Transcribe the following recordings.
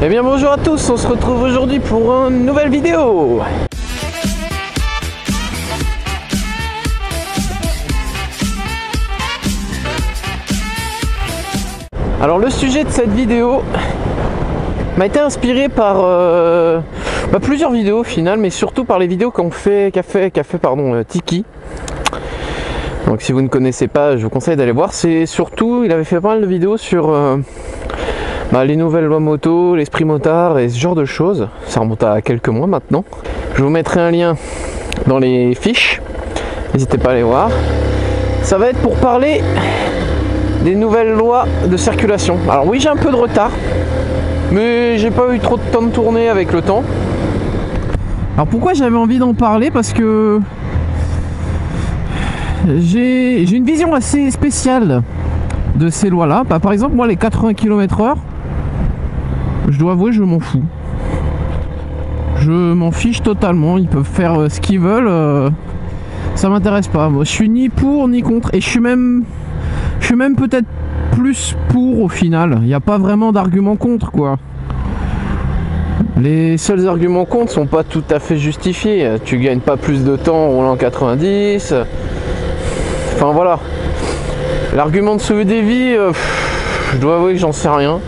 Eh bien bonjour à tous, on se retrouve aujourd'hui pour une nouvelle vidéo. Alors le sujet de cette vidéo m'a été inspiré par plusieurs vidéos au final, mais surtout par les vidéos qu'a fait Tiki. Donc si vous ne connaissez pas, je vous conseille d'aller voir. C'est surtout, il avait fait pas mal de vidéos sur les nouvelles lois moto, l'esprit motard et ce genre de choses. Ça remonte à quelques mois maintenant. Je vous mettrai un lien dans les fiches, n'hésitez pas à aller voir. Ça va être pour parler des nouvelles lois de circulation. Alors oui, j'ai un peu de retard, mais j'ai pas eu trop de temps de tourner avec le temps. Alors pourquoi j'avais envie d'en parler? Parce que j'ai une vision assez spéciale de ces lois là. Par exemple, moi les 80 km/h, je dois avouer, je m'en fous. Je m'en fiche totalement. Ils peuvent faire ce qu'ils veulent, ça m'intéresse pas. Moi je suis ni pour ni contre, et je suis même peut-être plus pour au final. Il n'y a pas vraiment d'argument contre, quoi. Les seuls arguments contre sont pas tout à fait justifiés. Tu gagnes pas plus de temps en roulant en 90. Enfin voilà. L'argument de sauver des vies, je dois avouer que j'en sais rien.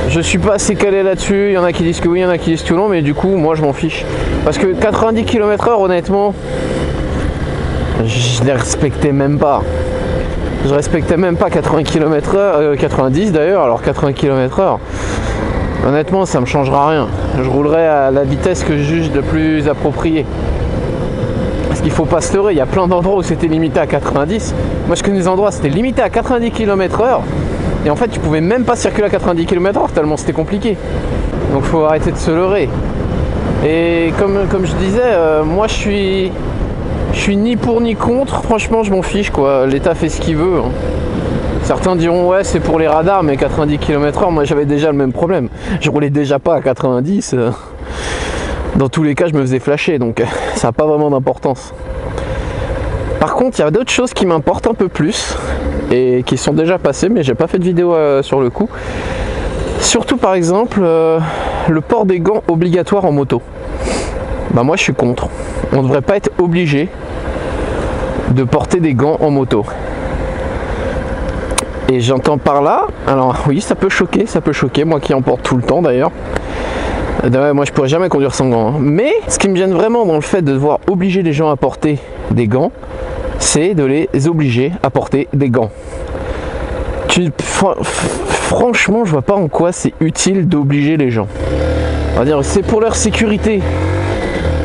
Je suis pas assez calé là-dessus. Il y en a qui disent que oui, il y en a qui disent que non, mais du coup moi je m'en fiche. Parce que 90 km/h, honnêtement, je les respectais même pas. Je respectais même pas 80 km/h, 90 d'ailleurs, alors 80 km/h. Honnêtement, ça me changera rien. Je roulerai à la vitesse que je juge le plus appropriée. Parce qu'il faut pas se leurrer, il y a plein d'endroits où c'était limité à 90. Moi je connais des endroits où c'était limité à 90 km/h. Et en fait tu pouvais même pas circuler à 90 km/h tellement c'était compliqué. Donc faut arrêter de se leurrer. Et comme je disais, moi je suis ni pour ni contre. Franchement je m'en fiche, quoi. L'État fait ce qu'il veut, hein. Certains diront ouais c'est pour les radars, mais 90 km/h, moi j'avais déjà le même problème. Je roulais déjà pas à 90. Dans tous les cas je me faisais flasher, donc ça n'a pas vraiment d'importance. Par contre il y a d'autres choses qui m'importent un peu plus et qui sont déjà passées, mais j'ai pas fait de vidéo sur le coup. Surtout par exemple le port des gants obligatoire en moto. Moi je suis contre. On ne devrait pas être obligé de porter des gants en moto. Et j'entends par là, alors oui ça peut choquer, moi qui en porte tout le temps d'ailleurs. Moi je pourrais jamais conduire sans gants, hein. Mais ce qui me gêne vraiment dans le fait de devoir obliger les gens à porter des gants, c'est de les obliger à porter des gants. Franchement je vois pas en quoi c'est utile d'obliger les gens. On va dire c'est pour leur sécurité.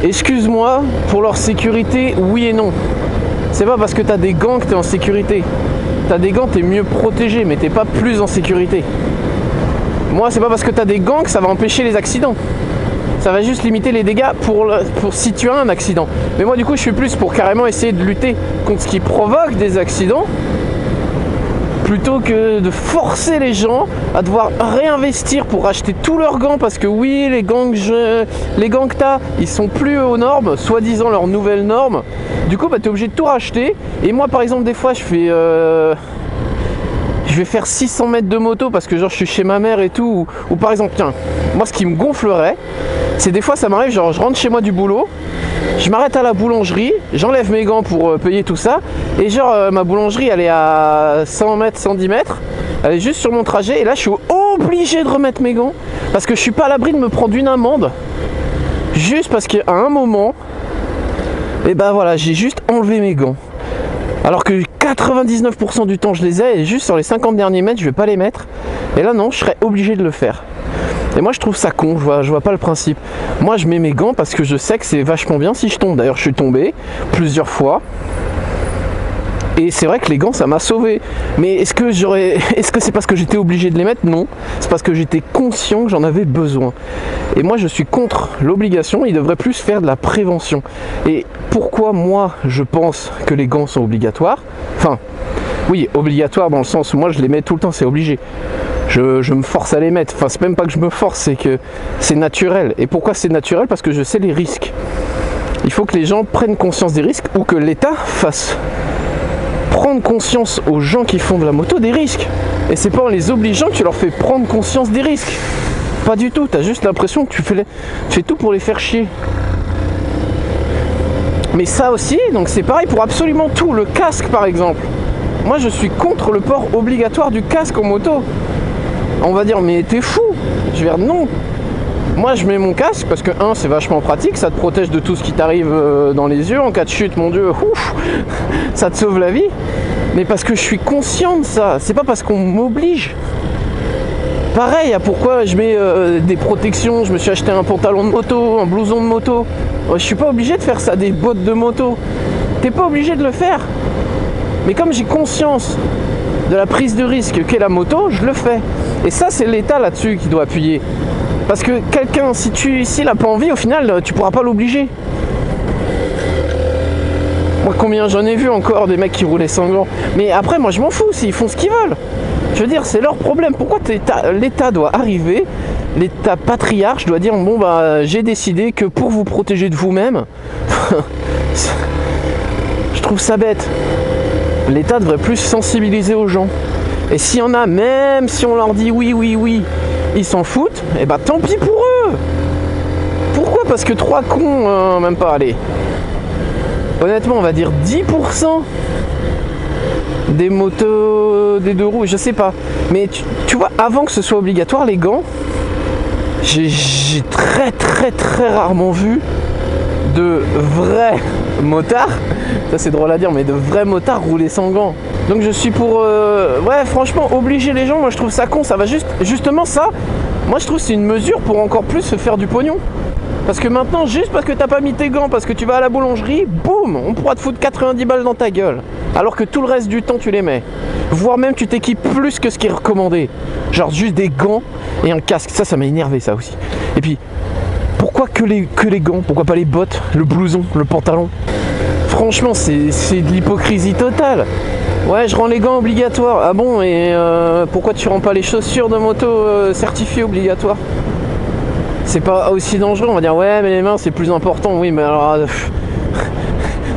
Excuse-moi, pour leur sécurité, oui et non. C'est pas parce que tu as des gants que tu es en sécurité. Tu as des gants, tu es mieux protégé, mais t'es pas plus en sécurité. Moi, c'est pas parce que tu as des gants que ça va empêcher les accidents. Ça va juste limiter les dégâts pour si tu as un accident. Mais moi, du coup, je suis plus pour carrément essayer de lutter contre ce qui provoque des accidents, plutôt que de forcer les gens à devoir réinvestir pour acheter tous leurs gants, parce que oui, les gants que tu as, ils sont plus aux normes, soi-disant leurs nouvelles normes. Du coup, tu es obligé de tout racheter. Et moi, par exemple, des fois, je vais faire 600 mètres de moto parce que genre je suis chez ma mère et tout. Ou par exemple, tiens, moi ce qui me gonflerait, c'est des fois ça m'arrive, genre je rentre chez moi du boulot, je m'arrête à la boulangerie, j'enlève mes gants pour payer tout ça, et genre ma boulangerie elle est à 100 mètres, 110 mètres, elle est juste sur mon trajet, et là je suis obligé de remettre mes gants parce que je suis pas à l'abri de me prendre une amende, juste parce qu'à un moment, et voilà, j'ai juste enlevé mes gants. Alors que 99% du temps je les ai, et juste sur les 50 derniers mètres je vais pas les mettre. Et là non, je serais obligé de le faire. Et moi je trouve ça con, je vois pas le principe. Moi je mets mes gants parce que je sais que c'est vachement bien si je tombe. D'ailleurs je suis tombé plusieurs fois. Et c'est vrai que les gants ça m'a sauvé. Mais est-ce que c'est parce que j'étais obligé de les mettre? Non. C'est parce que j'étais conscient que j'en avais besoin. Et moi je suis contre l'obligation, il devrait plus faire de la prévention. Et pourquoi moi je pense que les gants sont obligatoires? Enfin, oui, obligatoires dans le sens où moi je les mets tout le temps, c'est obligé. Je me force à les mettre. Enfin, c'est même pas que je me force, c'est que c'est naturel. Et pourquoi c'est naturel? Parce que je sais les risques. Il faut que les gens prennent conscience des risques, ou que l'État fasse prendre conscience aux gens qui font de la moto des risques. Et c'est pas en les obligeant que tu leur fais prendre conscience des risques. Pas du tout, t'as juste l'impression que tu fais tout pour les faire chier. Mais ça aussi, donc c'est pareil pour absolument tout. Le casque par exemple. Moi je suis contre le port obligatoire du casque en moto. On va dire mais t'es fou. Je vais dire non. Moi je mets mon casque parce que c'est vachement pratique, ça te protège de tout ce qui t'arrive dans les yeux. En cas de chute, mon dieu, ouf, ça te sauve la vie. Mais parce que je suis conscient de ça, c'est pas parce qu'on m'oblige. Pareil, pourquoi je mets des protections, je me suis acheté un pantalon de moto, un blouson de moto. Je suis pas obligé de faire ça, des bottes de moto. T'es pas obligé de le faire. Mais comme j'ai conscience de la prise de risque qu'est la moto, je le fais. Et ça, c'est l'État là-dessus qui doit appuyer. Parce que quelqu'un, s'il n'a pas envie, au final, tu pourras pas l'obliger. Moi, combien j'en ai vu encore des mecs qui roulaient sans gants. Mais après, moi, je m'en fous s'ils font ce qu'ils veulent. Je veux dire, c'est leur problème. Pourquoi l'État doit arriver, l'État patriarche doit dire bon bah j'ai décidé que pour vous protéger de vous-même, je trouve ça bête. L'État devrait plus sensibiliser aux gens. Et s'il y en a, même si on leur dit oui, ils s'en foutent, et bah tant pis pour eux. Pourquoi? Parce que 3 cons, même pas, allez. Honnêtement, on va dire 10% des motos, des 2 roues, je sais pas. Mais tu vois, avant que ce soit obligatoire, les gants, j'ai très rarement vu de vrais motards, ça c'est drôle à dire, mais de vrais motards rouler sans gants. Donc je suis pour, ouais franchement, obliger les gens, moi je trouve ça con, ça va justement ça, moi je trouve c'est une mesure pour encore plus se faire du pognon. Parce que maintenant, juste parce que t'as pas mis tes gants, parce que tu vas à la boulangerie, boum, on pourra te foutre 90 balles dans ta gueule. Alors que tout le reste du temps, tu les mets. Voire même, tu t'équipes plus que ce qui est recommandé. Genre juste des gants et un casque. Ça m'a énervé, ça aussi. Et puis, pourquoi que les gants? Pourquoi pas les bottes, le blouson, le pantalon? Franchement, c'est de l'hypocrisie totale. Ouais, je rends les gants obligatoires. Ah bon, et pourquoi tu rends pas les chaussures de moto certifiées obligatoires? C'est pas aussi dangereux, on va dire ouais mais les mains c'est plus important. Oui mais alors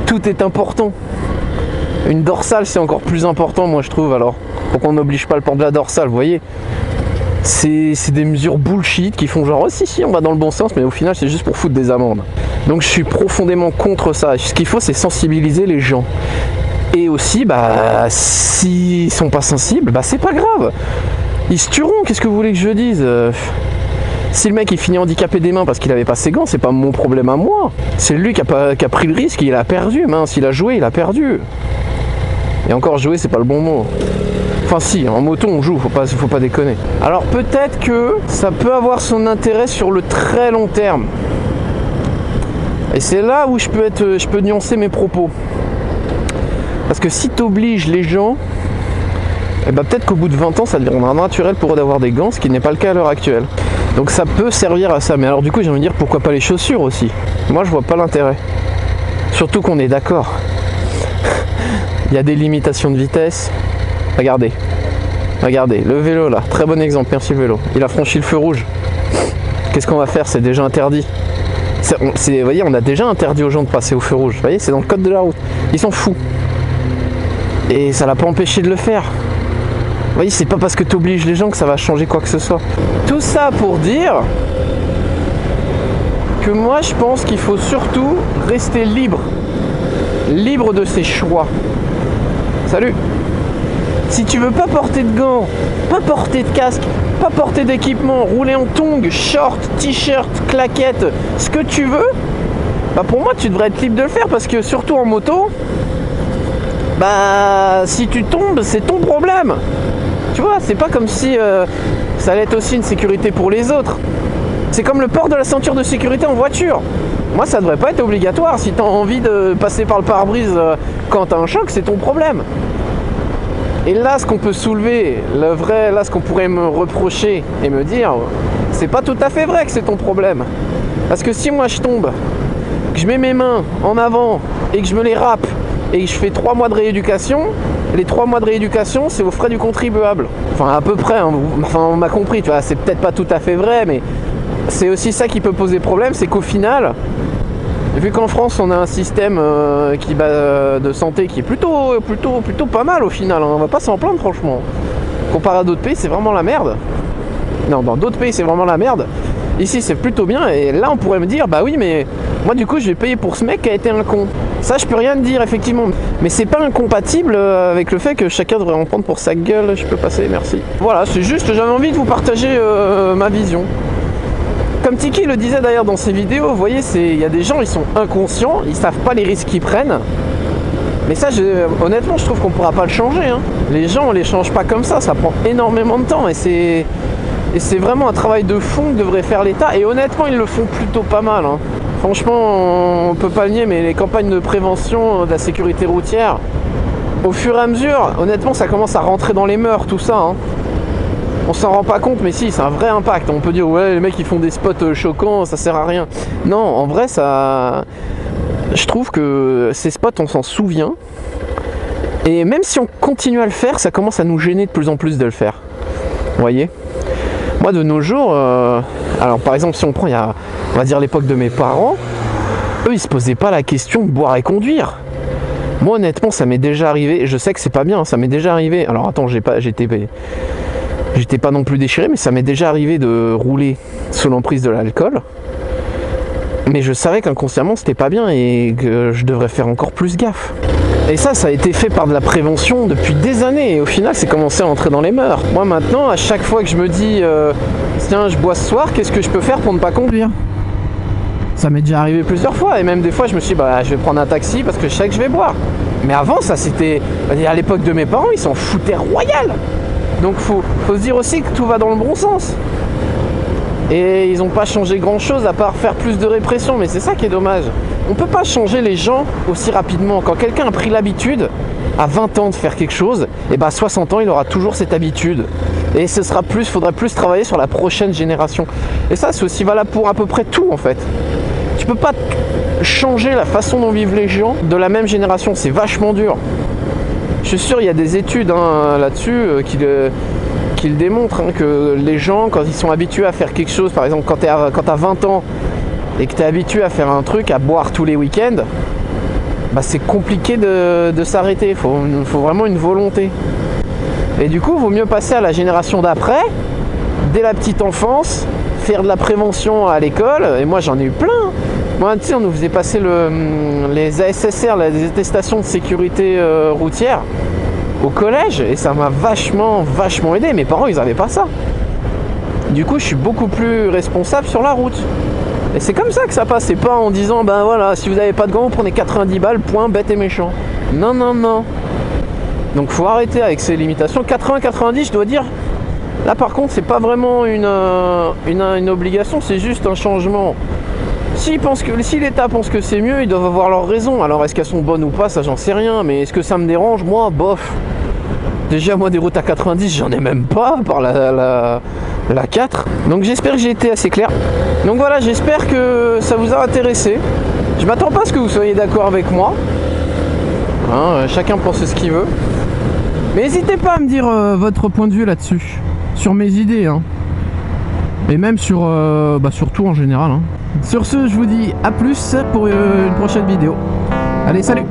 tout est important. Une dorsale c'est encore plus important moi je trouve, alors pourquoi on n'oblige pas le port de la dorsale, vous voyez? C'est des mesures bullshit qui font genre oh, si on va dans le bon sens, mais au final c'est juste pour foutre des amendes. Donc je suis profondément contre ça. Ce qu'il faut c'est sensibiliser les gens. Et aussi bah s'ils sont pas sensibles, bah c'est pas grave. Ils se tueront, qu'est-ce que vous voulez que je dise? Si le mec il finit handicapé des mains parce qu'il avait pas ses gants, c'est pas mon problème à moi. C'est lui qui a pris le risque, il a perdu. Mince, il a joué, il a perdu. Et encore jouer, c'est pas le bon mot. Enfin si, en moto on joue, faut pas déconner. Alors peut-être que ça peut avoir son intérêt sur le très long terme. Et c'est là où je peux nuancer mes propos. Parce que si tu obliges les gens, eh ben peut-être qu'au bout de 20 ans ça deviendra naturel pour eux d'avoir des gants, ce qui n'est pas le cas à l'heure actuelle. Donc ça peut servir à ça, mais alors du coup j'ai envie de dire pourquoi pas les chaussures aussi. Moi je vois pas l'intérêt. Surtout qu'on est d'accord. Il y a des limitations de vitesse. Regardez, le vélo là, très bon exemple, merci le vélo. Il a franchi le feu rouge. Qu'est-ce qu'on va faire? C'est déjà interdit. Vous voyez, on a déjà interdit aux gens de passer au feu rouge. Vous voyez, c'est dans le code de la route. Ils s'en foutent. Et ça l'a pas empêché de le faire. Vous voyez, c'est pas parce que tu obliges les gens que ça va changer quoi que ce soit. Tout ça pour dire que moi je pense qu'il faut surtout rester libre de ses choix. Salut. Si tu veux pas porter de gants, pas porter de casque, pas porter d'équipement, rouler en tongs, short, t-shirt, claquettes, ce que tu veux, bah pour moi tu devrais être libre de le faire, parce que surtout en moto, bah si tu tombes c'est ton problème. Tu vois, c'est pas comme si ça allait être aussi une sécurité pour les autres. C'est comme le port de la ceinture de sécurité en voiture. Moi ça devrait pas être obligatoire. Si t'as envie de passer par le pare-brise quand t'as un choc, c'est ton problème. Et là ce qu'on peut soulever, là ce qu'on pourrait me reprocher et me dire, c'est pas tout à fait vrai que c'est ton problème. Parce que si moi je tombe, que je mets mes mains en avant et que je me les râpe et que je fais 3 mois de rééducation, les 3 mois de rééducation c'est aux frais du contribuable. Enfin à peu près, hein. Enfin on m'a compris, tu vois, c'est peut-être pas tout à fait vrai, mais c'est aussi ça qui peut poser problème, c'est qu'au final, vu qu'en France on a un système de santé qui est plutôt pas mal au final, hein, on va pas s'en plaindre franchement. Comparé à d'autres pays, c'est vraiment la merde. Non, dans d'autres pays, c'est vraiment la merde. Ici, c'est plutôt bien. Et là, on pourrait me dire, bah oui, mais moi, du coup, je vais payer pour ce mec qui a été un con. Ça, je peux rien te dire, effectivement. Mais c'est pas incompatible avec le fait que chacun devrait en prendre pour sa gueule. Je peux passer, merci. Voilà, c'est juste, j'avais envie de vous partager ma vision. Comme Tiki le disait d'ailleurs dans ses vidéos, vous voyez, il y a des gens, ils sont inconscients, ils savent pas les risques qu'ils prennent. Mais ça, honnêtement, je trouve qu'on pourra pas le changer. Hein. Les gens, on les change pas comme ça prend énormément de temps. Et c'est vraiment un travail de fond que devrait faire l'État. Et honnêtement, ils le font plutôt pas mal. Hein. Franchement, on peut pas le nier, mais les campagnes de prévention de la sécurité routière, au fur et à mesure, honnêtement, ça commence à rentrer dans les mœurs, tout ça. Hein. On s'en rend pas compte, mais si, c'est un vrai impact. On peut dire, ouais, les mecs, ils font des spots choquants, ça sert à rien. Non, en vrai, ça... Je trouve que ces spots, on s'en souvient. Et même si on continue à le faire, ça commence à nous gêner de plus en plus de le faire. Vous voyez ? Moi, de nos jours, alors par exemple, si on prend, on va dire l'époque de mes parents, eux, ils se posaient pas la question de boire et conduire. Moi, honnêtement, ça m'est déjà arrivé. Je sais que c'est pas bien, ça m'est déjà arrivé. Alors attends, j'étais pas non plus déchiré, mais ça m'est déjà arrivé de rouler sous l'emprise de l'alcool. Mais je savais qu'inconsciemment c'était pas bien et que je devrais faire encore plus gaffe. Et ça a été fait par de la prévention depuis des années et au final c'est commencé à entrer dans les mœurs. Moi maintenant, à chaque fois que je me dis tiens, je bois ce soir, qu'est-ce que je peux faire pour ne pas conduire? Ça m'est déjà arrivé plusieurs fois et même des fois je me suis dit bah je vais prendre un taxi parce que je sais que je vais boire. Mais avant ça c'était, à l'époque de mes parents, ils s'en foutaient royal. Donc faut se dire aussi que tout va dans le bon sens. Et ils n'ont pas changé grand chose à part faire plus de répression, mais c'est ça qui est dommage. On ne peut pas changer les gens aussi rapidement. Quand quelqu'un a pris l'habitude, à 20 ans de faire quelque chose, et bah à 60 ans il aura toujours cette habitude. Et ce sera faudrait plus travailler sur la prochaine génération. Et ça c'est aussi valable pour à peu près tout en fait. Tu peux pas changer la façon dont vivent les gens de la même génération, c'est vachement dur. Je suis sûr il y a des études là-dessus qui le démontrent, hein, que les gens quand ils sont habitués à faire quelque chose, par exemple quand tu as 20 ans et que tu es habitué à faire un truc, à boire tous les week-ends, bah c'est compliqué de s'arrêter, il faut vraiment une volonté. Et du coup il vaut mieux passer à la génération d'après, dès la petite enfance, faire de la prévention à l'école, et moi j'en ai eu plein. Moi tu sais, on nous faisait passer les ASSR, les attestations de sécurité routière au collège, et ça m'a vachement aidé. Mes parents ils avaient pas ça. Du coup je suis beaucoup plus responsable sur la route. Et c'est comme ça que ça passe, c'est pas en disant ben voilà, si vous n'avez pas de gants vous prenez 90 balles, point, bête et méchant. Non non non. Donc faut arrêter avec ces limitations. 80-90 je dois dire, là par contre c'est pas vraiment une obligation, c'est juste un changement. Si l'État pense que c'est mieux, ils doivent avoir leur raison. Alors est-ce qu'elles sont bonnes ou pas, ça j'en sais rien. Mais est-ce que ça me dérange? Moi, bof. Déjà moi des routes à 90, j'en ai même pas, par la 4. Donc j'espère que j'ai été assez clair. Donc voilà, j'espère que ça vous a intéressé. Je m'attends pas à ce que vous soyez d'accord avec moi. Hein, chacun pense ce qu'il veut. Mais n'hésitez pas à me dire votre point de vue là-dessus. Sur mes idées, hein. Et même sur tout en général, hein. Sur ce, je vous dis à plus pour une prochaine vidéo. Allez, salut!